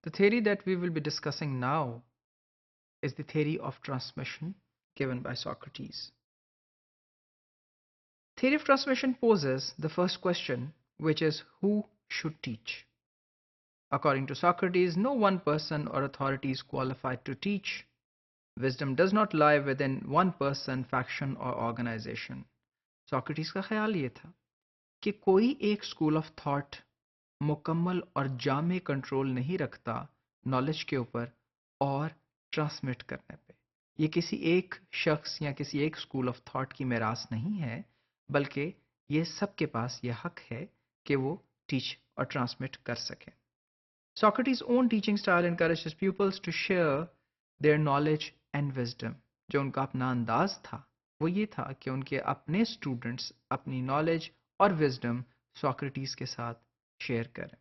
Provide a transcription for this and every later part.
The theory that we will be discussing now is the theory of transmission given by Socrates. Theory of transmission poses the first question, which is who should teach? According to Socrates, no one person or authority is qualified to teach. Wisdom does not lie within one person, faction or organization. Socrates का ख्याल ये था कि कोई एक school of thought मुकम्मल और जामे कंट्रोल नहीं रखता नॉलेज के ऊपर और ट्रांसमिट करने पे। ये किसी एक शख्स या किसी एक स्कूल ऑफ थॉट की मिरास नहीं है, बल्कि ये सबके पास ये हक है कि वो टीच और ट्रांसमिट कर सकें। Socrates' own teaching style encouraged his pupils to share their knowledge and wisdom. जो उनका अपना अंदाज था वो ये था कि उनके अपने स्टूडेंट्स अपनी नॉलेज और विजडम सोक्रेटिस के साथ शेयर करें।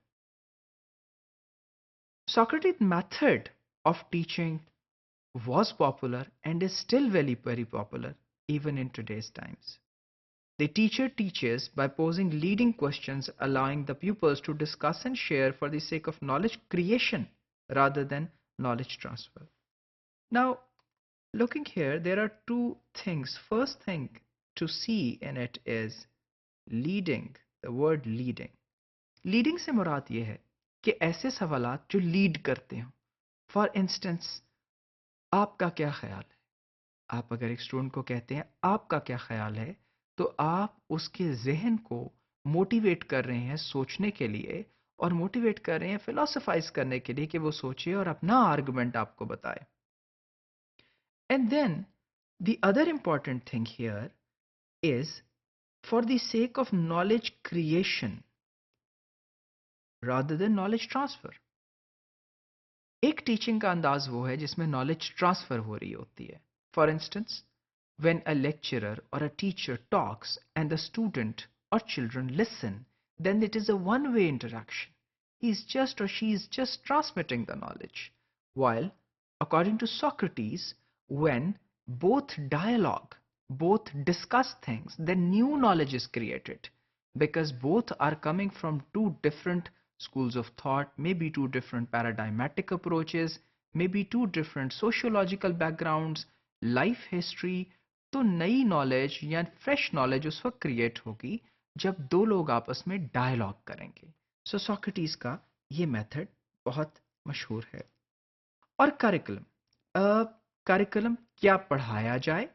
Socrates' method of teaching was popular and is still very popular even in today's times. The teacher teaches by posing leading questions, allowing the pupils to discuss and share for the sake of knowledge creation rather than knowledge transfer. Now, looking here, there are two things. First thing to see in it is leading, the word leading. Leading से मुराद ये है कि ऐसे सवालात जो lead करते हो। For instance, आपका क्या ख्याल है? आप अगर एक स्टूडेंट को कहते हैं आपका क्या ख्याल है, तो आप उसके जहन को मोटिवेट कर रहे हैं सोचने के लिए और मोटिवेट कर रहे हैं फिलोसफाइज करने के लिए कि वो सोचे और अपना आर्गुमेंट आपको बताए। And then the other important thing here is for the sake of knowledge creation rather than knowledge transfer. एक टीचिंग का अंदाज वो है जिसमें नॉलेज ट्रांसफर हो रही होती है। For instance, when a lecturer or a teacher talks and the student or children listen, then it is a one-way interaction. He is just or she is just transmitting the knowledge. While, according to Socrates, when both dialogue, both discuss things, then new knowledge is created because both are coming from two different schools of thought, maybe two different paradigmatic approaches, maybe two different sociological backgrounds, life history, तो नई knowledge या fresh knowledge उस वक्त create होगी जब दो लोग आपस में डायलॉग करेंगे। सो सोक्रेटिस का ये मेथड बहुत मशहूर है। और करिकुलम, करिकुलम क्या पढ़ाया जाए?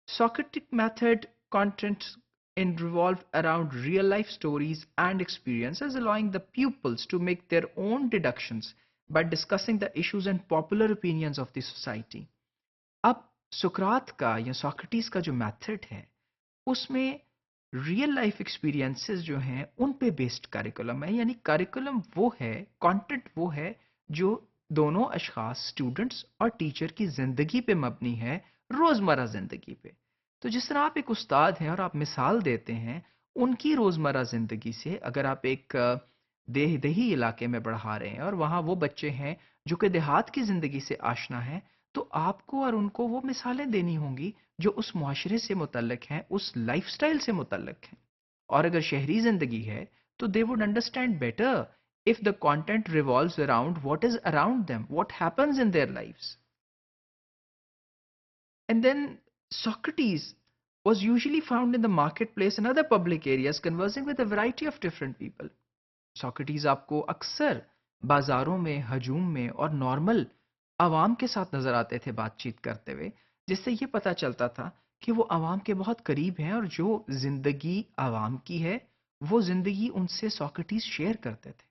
Socratic method contents in revolve around real life stories and experiences, allowing the pupils to make their own deductions by discussing the issues and popular opinions of the society. अब सुकरात का या Socrates का जो method है उसमें real life experiences जो हैं उन पे बेस्ड करिकुलम है, यानी करिकुलम वो है, कंटेंट वो है जो दोनों अशखास स्टूडेंट्स और टीचर की ज़िंदगी पे मबनी है, रोज़मर्रा ज़िंदगी पे। तो जिस तरह आप एक उस्ताद हैं और आप मिसाल देते हैं उनकी रोज़मर्रा ज़िंदगी से, अगर आप एक देही इलाके में पढ़ा रहे हैं और वहाँ वो बच्चे हैं जो कि देहात की ज़िंदगी से आशना हैं, तो आपको और उनको वो मिसालें देनी होंगी जो उस मुआशरे से मुतल्लिक हैं, उस लाइफस्टाइल से मुतल्लिक हैं। और अगर शहरी ज़िंदगी है तो they would understand better if the content revolves around what is around them, what happens in their lives. And then Socrates was usually found in the marketplace and other public areas conversing with a variety of different people. Socrates आपको अक्सर बाजारों में, हजूम में और normal आवाम के साथ नजर आते थे बातचीत करते हुए, जिससे ये पता चलता था कि वो आवाम के बहुत करीब हैं और जो जिंदगी आवाम की है वो जिंदगी उनसे सोक्रेटिस शेयर करते थे,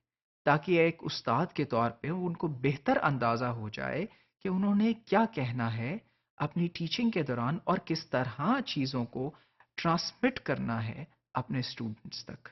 ताकि एक उस्ताद के तौर पे उनको बेहतर अंदाजा हो जाए कि उन्होंने क्या कहना है अपनी टीचिंग के दौरान और किस तरह चीज़ों को ट्रांसमिट करना है अपने स्टूडेंट्स तक।